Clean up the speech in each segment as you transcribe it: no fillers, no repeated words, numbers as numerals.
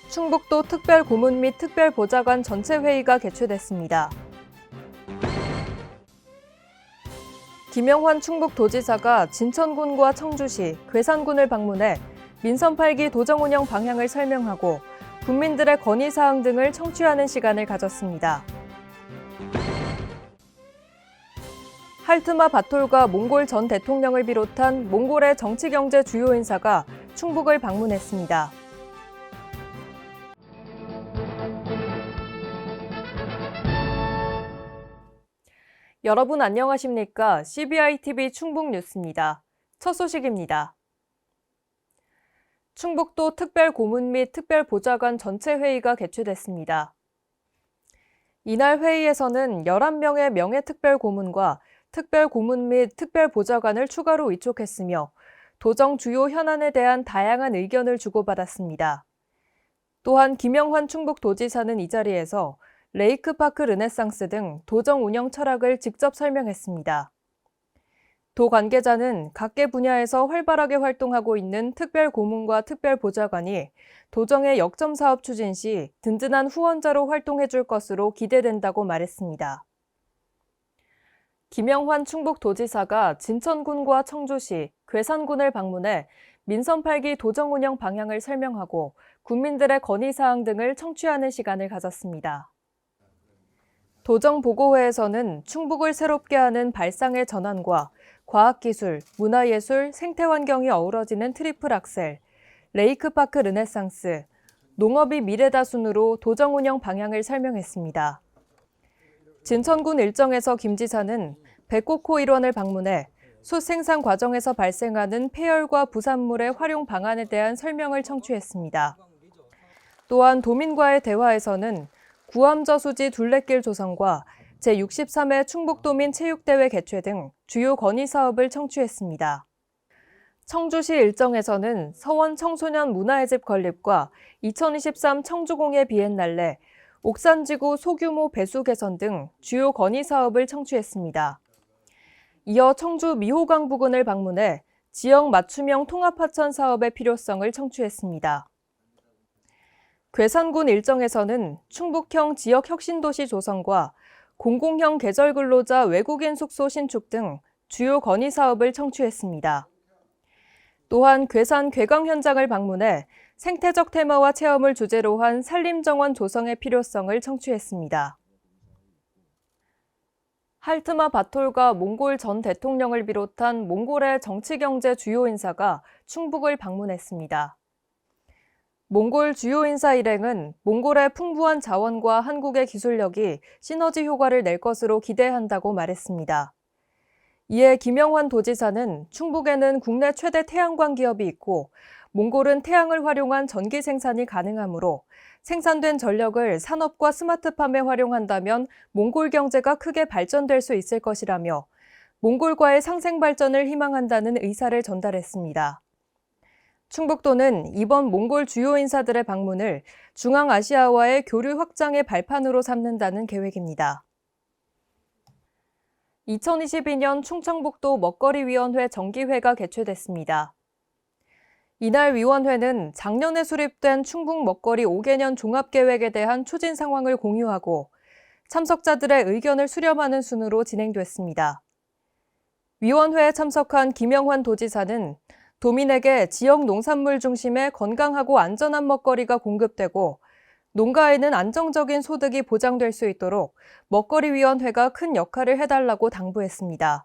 충북도 특별고문 및 특별보좌관 전체 회의가 개최됐습니다. 김영환 충북도지사가 진천군과 청주시, 괴산군을 방문해 민선 8기 도정 운영 방향을 설명하고 국민들의 건의사항 등을 청취하는 시간을 가졌습니다. 할트마 바톨가 몽골 전 대통령을 비롯한 몽골의 정치경제 주요 인사가 충북을 방문했습니다. 여러분 안녕하십니까? CBI-TV 충북 뉴스입니다. 첫 소식입니다. 충북도 특별고문 및 특별보좌관 전체 회의가 개최됐습니다. 이날 회의에서는 11명의 명예특별고문과 특별고문 및 특별보좌관을 추가로 위촉했으며 도정 주요 현안에 대한 다양한 의견을 주고받았습니다. 또한 김영환 충북도지사는 이 자리에서 레이크파크 르네상스 등 도정 운영 철학을 직접 설명했습니다. 도 관계자는 각계 분야에서 활발하게 활동하고 있는 특별고문과 특별보좌관이 도정의 역점 사업 추진 시 든든한 후원자로 활동해줄 것으로 기대된다고 말했습니다. 김영환 충북도지사가 진천군과 청주시, 괴산군을 방문해 민선 8기 도정 운영 방향을 설명하고 국민들의 건의사항 등을 청취하는 시간을 가졌습니다. 도정보고회에서는 충북을 새롭게 하는 발상의 전환과 과학기술, 문화예술, 생태환경이 어우러지는 트리플 악셀, 레이크파크 르네상스, 농업이 미래다 순으로 도정 운영 방향을 설명했습니다. 진천군 일정에서 김 지사는 백곡호 일원을 방문해 숯 생산 과정에서 발생하는 폐열과 부산물의 활용 방안에 대한 설명을 청취했습니다. 또한 도민과의 대화에서는 구암저수지 둘레길 조성과 제63회 충북도민 체육대회 개최 등 주요 건의 사업을 청취했습니다. 청주시 일정에서는 서원 청소년 문화의 집 건립과 2023 청주공예 비엔날레, 옥산지구 소규모 배수 개선 등 주요 건의 사업을 청취했습니다. 이어 청주 미호강 부근을 방문해 지역 맞춤형 통합하천 사업의 필요성을 청취했습니다. 괴산군 일정에서는 충북형 지역혁신도시 조성과 공공형 계절근로자 외국인 숙소 신축 등 주요 건의 사업을 청취했습니다. 또한 괴산 괴강 현장을 방문해 생태적 테마와 체험을 주제로 한 산림정원 조성의 필요성을 청취했습니다. 할트마 바톨가 몽골 전 대통령을 비롯한 몽골의 정치경제 주요 인사가 충북을 방문했습니다. 몽골 주요 인사 일행은 몽골의 풍부한 자원과 한국의 기술력이 시너지 효과를 낼 것으로 기대한다고 말했습니다. 이에 김영환 도지사는 충북에는 국내 최대 태양광 기업이 있고 몽골은 태양을 활용한 전기 생산이 가능하므로 생산된 전력을 산업과 스마트팜에 활용한다면 몽골 경제가 크게 발전될 수 있을 것이라며 몽골과의 상생 발전을 희망한다는 의사를 전달했습니다. 충북도는 이번 몽골 주요 인사들의 방문을 중앙아시아와의 교류 확장의 발판으로 삼는다는 계획입니다. 2022년 충청북도 먹거리위원회 정기회가 개최됐습니다. 이날 위원회는 작년에 수립된 충북 먹거리 5개년 종합계획에 대한 추진 상황을 공유하고 참석자들의 의견을 수렴하는 순으로 진행됐습니다. 위원회에 참석한 김영환 도지사는 도민에게 지역 농산물 중심의 건강하고 안전한 먹거리가 공급되고 농가에는 안정적인 소득이 보장될 수 있도록 먹거리위원회가 큰 역할을 해달라고 당부했습니다.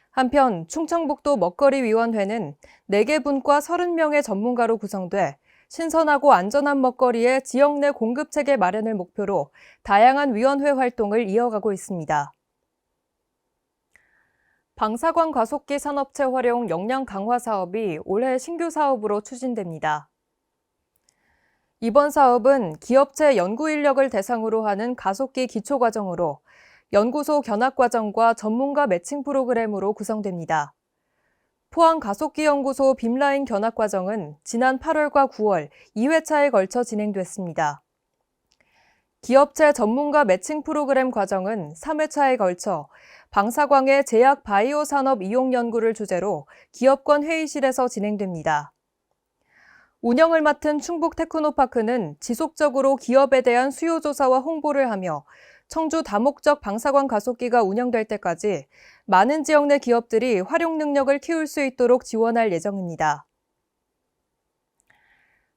한편 충청북도 먹거리위원회는 4개 분과 30명의 전문가로 구성돼 신선하고 안전한 먹거리의 지역 내 공급체계 마련을 목표로 다양한 위원회 활동을 이어가고 있습니다. 방사광 가속기 산업체 활용 역량 강화 사업이 올해 신규 사업으로 추진됩니다. 이번 사업은 기업체 연구 인력을 대상으로 하는 가속기 기초과정으로 연구소 견학과정과 전문가 매칭 프로그램으로 구성됩니다. 포항 가속기연구소 빔라인 견학과정은 지난 8월과 9월 2회차에 걸쳐 진행됐습니다. 기업체 전문가 매칭 프로그램 과정은 3회차에 걸쳐 방사광의 제약 바이오 산업 이용 연구를 주제로 기업권 회의실에서 진행됩니다. 운영을 맡은 충북 테크노파크는 지속적으로 기업에 대한 수요 조사와 홍보를 하며 청주 다목적 방사관 가속기가 운영될 때까지 많은 지역 내 기업들이 활용 능력을 키울 수 있도록 지원할 예정입니다.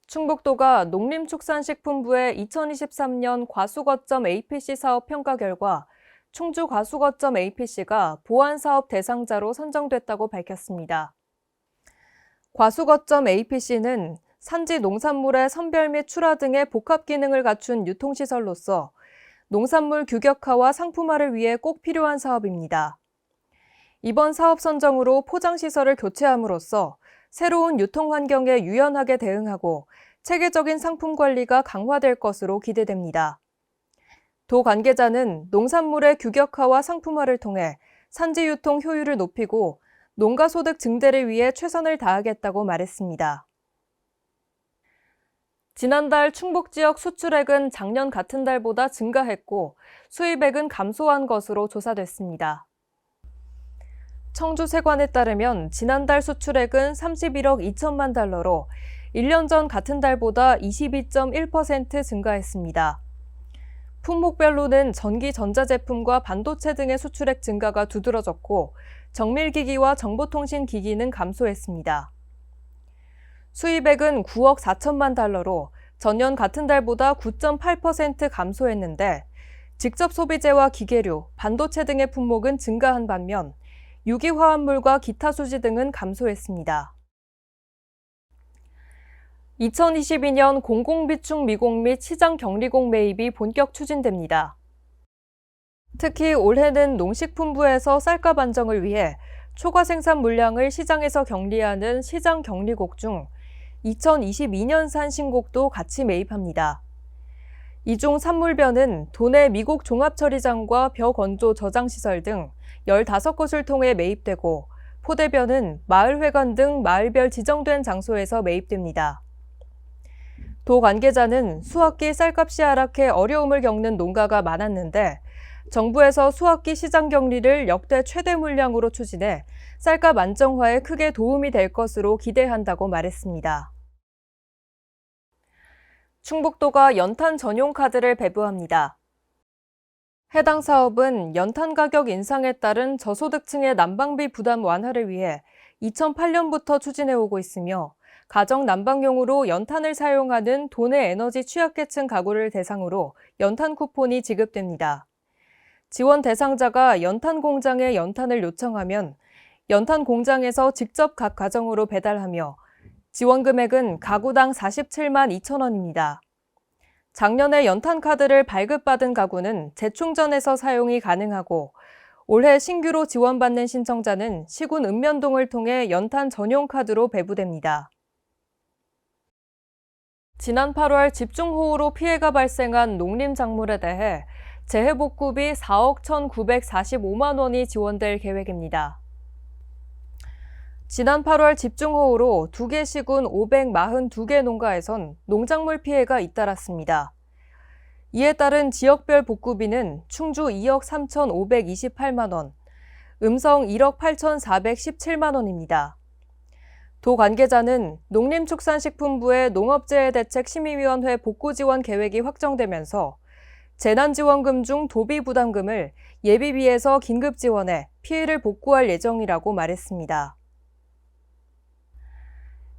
충북도가 농림축산식품부의 2023년 과수거점 APC 사업 평가 결과 충주 과수거점 APC가 보완사업 대상자로 선정됐다고 밝혔습니다. 과수거점 APC는 산지 농산물의 선별 및 출하 등의 복합 기능을 갖춘 유통시설로서 농산물 규격화와 상품화를 위해 꼭 필요한 사업입니다. 이번 사업 선정으로 포장시설을 교체함으로써 새로운 유통 환경에 유연하게 대응하고 체계적인 상품 관리가 강화될 것으로 기대됩니다. 도 관계자는 농산물의 규격화와 상품화를 통해 산지 유통 효율을 높이고 농가 소득 증대를 위해 최선을 다하겠다고 말했습니다. 지난달 충북 지역 수출액은 작년 같은 달보다 증가했고 수입액은 감소한 것으로 조사됐습니다. 청주 세관에 따르면 지난달 수출액은 31억 2천만 달러로 1년 전 같은 달보다 22.1% 증가했습니다. 품목별로는 전기 전자제품과 반도체 등의 수출액 증가가 두드러졌고 정밀기기와 정보통신기기는 감소했습니다. 수입액은 9억 4천만 달러로 전년 같은 달보다 9.8% 감소했는데 직접 소비재와 기계류, 반도체 등의 품목은 증가한 반면 유기화합물과 기타 수지 등은 감소했습니다. 2022년 공공비축 미공 및 시장 격리공 매입이 본격 추진됩니다. 특히 올해는 농식품부에서 쌀값 안정을 위해 초과 생산 물량을 시장에서 격리하는 시장 격리곡 중 2022년산 신곡도 같이 매입합니다. 이 중 산물벼는 도내 미국 종합처리장과 벼건조 저장시설 등 15곳을 통해 매입되고 포대벼는 마을회관 등 마을별 지정된 장소에서 매입됩니다. 도 관계자는 수확기 쌀값이 하락해 어려움을 겪는 농가가 많았는데 정부에서 수확기 시장 격리를 역대 최대 물량으로 추진해 쌀값 안정화에 크게 도움이 될 것으로 기대한다고 말했습니다. 충북도가 연탄 전용 카드를 배부합니다. 해당 사업은 연탄 가격 인상에 따른 저소득층의 난방비 부담 완화를 위해 2008년부터 추진해오고 있으며 가정 난방용으로 연탄을 사용하는 도내 에너지 취약계층 가구를 대상으로 연탄 쿠폰이 지급됩니다. 지원 대상자가 연탄 공장에 연탄을 요청하면 연탄 공장에서 직접 각 가정으로 배달하며 지원 금액은 가구당 47만 2천 원입니다. 작년에 연탄 카드를 발급받은 가구는 재충전해서 사용이 가능하고 올해 신규로 지원받는 신청자는 시군 읍면동을 통해 연탄 전용 카드로 배부됩니다. 지난 8월 집중호우로 피해가 발생한 농림작물에 대해 재해복구비 4억 1,945만 원이 지원될 계획입니다. 지난 8월 집중호우로 2개 시군 542개 농가에선 농작물 피해가 잇따랐습니다. 이에 따른 지역별 복구비는 충주 2억 3,528만 원, 음성 1억 8,417만 원입니다. 도 관계자는 농림축산식품부의 농업재해대책심의위원회 복구지원 계획이 확정되면서 재난지원금 중 도비부담금을 예비비에서 긴급 지원해 피해를 복구할 예정이라고 말했습니다.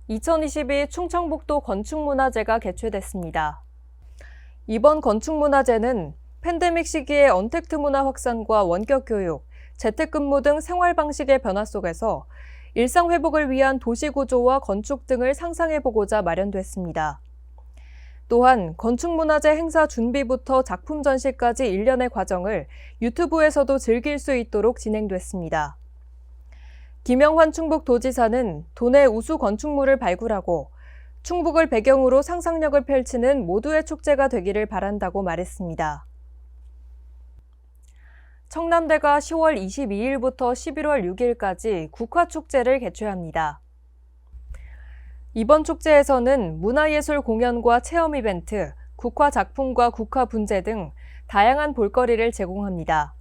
2022 충청북도 건축문화제가 개최됐습니다. 이번 건축문화제는 팬데믹 시기의 언택트 문화 확산과 원격 교육, 재택근무 등 생활 방식의 변화 속에서 일상 회복을 위한 도시 구조와 건축 등을 상상해보고자 마련됐습니다. 또한 건축문화제 행사 준비부터 작품 전시까지 일련의 과정을 유튜브에서도 즐길 수 있도록 진행됐습니다. 김영환 충북도지사는 도내 우수 건축물을 발굴하고 충북을 배경으로 상상력을 펼치는 모두의 축제가 되기를 바란다고 말했습니다. 청남대가 10월 22일부터 11월 6일까지 국화축제를 개최합니다. 이번 축제에서는 문화예술 공연과 체험 이벤트, 국화 작품과 국화 분재 등 다양한 볼거리를 제공합니다.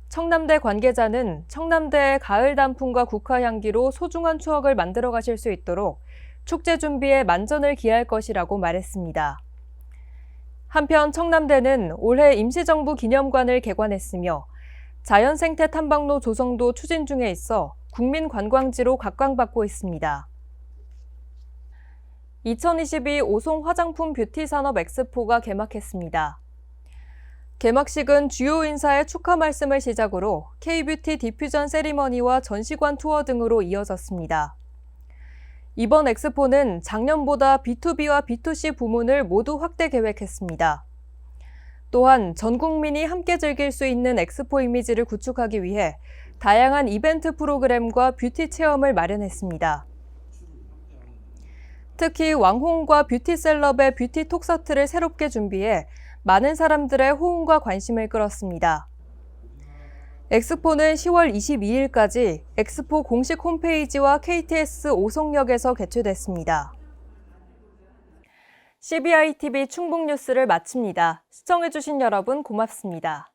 청남대 관계자는 청남대의 가을 단풍과 국화 향기로 소중한 추억을 만들어 가실 수 있도록 축제 준비에 만전을 기할 것이라고 말했습니다. 한편 청남대는 올해 임시정부 기념관을 개관했으며 자연생태 탐방로 조성도 추진 중에 있어 국민관광지로 각광받고 있습니다. 2022 오송 화장품 뷰티 산업 엑스포가 개막했습니다. 개막식은 주요 인사의 축하 말씀을 시작으로 K-뷰티 디퓨전 세리머니와 전시관 투어 등으로 이어졌습니다. 이번 엑스포는 작년보다 B2B와 B2C 부문을 모두 확대 계획했습니다. 또한 전 국민이 함께 즐길 수 있는 엑스포 이미지를 구축하기 위해 다양한 이벤트 프로그램과 뷰티 체험을 마련했습니다. 특히 왕홍과 뷰티셀럽의 뷰티 톡서트를 새롭게 준비해 많은 사람들의 호응과 관심을 끌었습니다. 엑스포는 10월 22일까지 엑스포 공식 홈페이지와 KTX 오송역에서 개최됐습니다. CBI TV 충북 뉴스를 마칩니다. 시청해주신 여러분 고맙습니다.